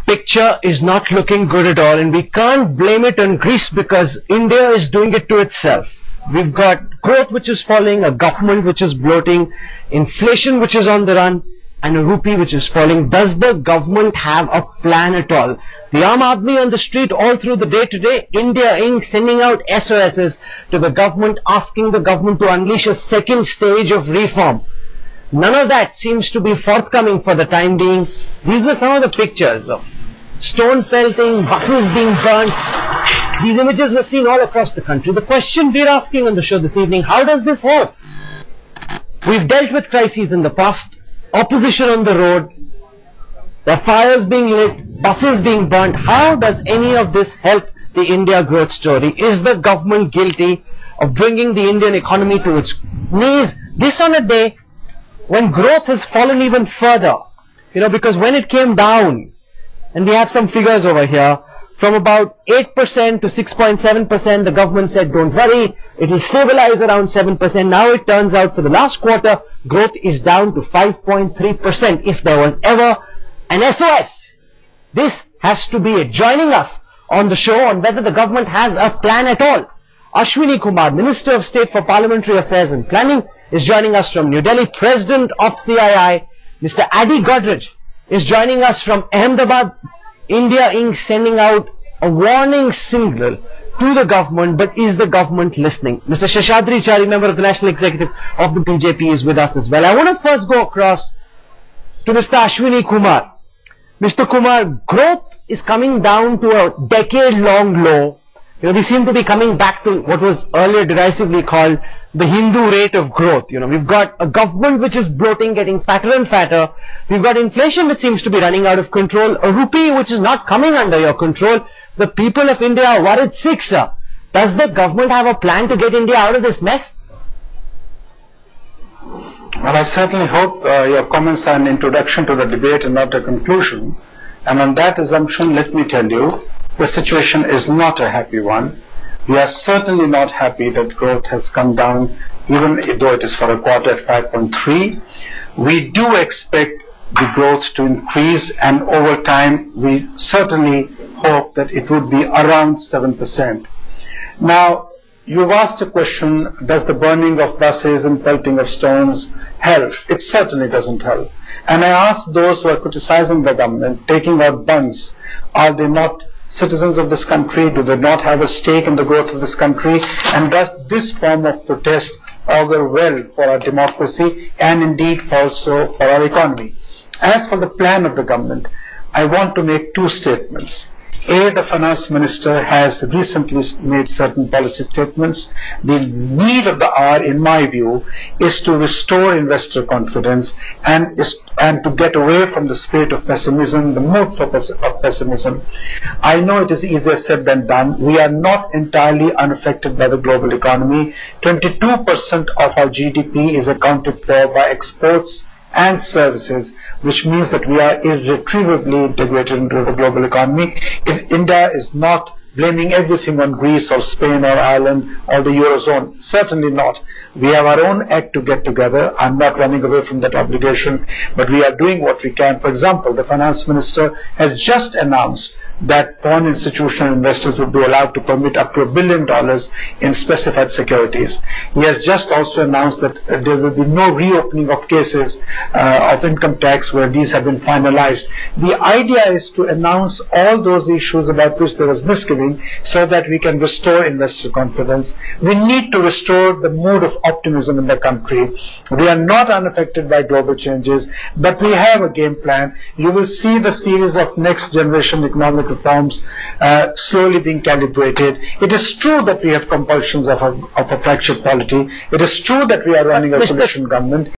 picture is not looking good at all, and we can't blame it on Greece because India is doing it to itself. We've got growth which is falling, a government which is bloating, inflation which is on the run, and a rupee which is falling. Does the government have a plan at all? The Aam Aadmi on the street all through the day today, India Inc. sending out SOSs to the government, asking the government to unleash a second stage of reform. None of that seems to be forthcoming for the time being. These were some of the pictures of stone pelting, buses being burnt. These images were seen all across the country. The question we're asking on the show this evening, how does this help? We've dealt with crises in the past, opposition on the road, there are fires being lit, buses being burnt. How does any of this help the India growth story? Is the government guilty of bringing the Indian economy to its knees? This on a day when growth has fallen even further. Because when it came down, and we have some figures over here, from about 8% to 6.7%, the government said, don't worry, it will stabilize around 7%. Now it turns out for the last quarter, growth is down to 5.3%. If there was ever an SOS, this has to be it. Joining us on the show on whether the government has a plan at all, Ashwini Kumar, Minister of State for Parliamentary Affairs and Planning, is joining us from New Delhi. President of CII, Mr. Adi Godrej, is joining us from Ahmedabad. India Inc. sending out a warning signal to the government, but is the government listening? Mr. Sheshadri Chari, member of the National Executive of the BJP, is with us as well. I want to first go across to Mr. Ashwini Kumar. Mr. Kumar, growth is coming down to a decade-long low. We seem to be coming back to what was earlier derisively called the Hindu rate of growth. We've got a government which is bloating, getting fatter and fatter. We've got inflation which seems to be running out of control. A rupee which is not coming under your control. The people of India are worried sick, sir. Does the government have a plan to get India out of this mess? Well, I certainly hope your comments are an introduction to the debate and not a conclusion. And on that assumption, let me tell you, the situation is not a happy one. We are certainly not happy that growth has come down, even though it is for a quarter at 5.3. We do expect the growth to increase, and over time we certainly hope that it would be around 7%. Now, you've asked a question, does the burning of buses and pelting of stones help? It certainly doesn't help. And I ask those who are criticizing the government, taking out bunds, are they not citizens of this country? Do they not have a stake in the growth of this country? And does this form of protest augur well for our democracy and indeed also for our economy? As for the plan of the government, I want to make two statements. A, the finance minister has recently made certain policy statements. The need of the hour, in my view, is to restore investor confidence and to get away from the spirit of pessimism, the mood of pessimism. I know it is easier said than done. We are not entirely unaffected by the global economy. 22% of our GDP is accounted for by exports and services, which means that we are irretrievably integrated into the global economy. If India is not blaming everything on Greece or Spain or Ireland or the Eurozone, certainly not. We have our own act to get together. I'm not running away from that obligation, but we are doing what we can. For example, the finance minister has just announced that foreign institutional investors would be allowed to permit up to $1 billion in specified securities. He has just also announced that there will be no reopening of cases of income tax where these have been finalized. The idea is to announce all those issues about which there was misgiving so that we can restore investor confidence. We need to restore the mood of optimism in the country. We are not unaffected by global changes, but we have a game plan. You will see the series of next generation economic reforms slowly being calibrated. It is true that we have compulsions of a fractured polity. It is true that we are running a coalition government.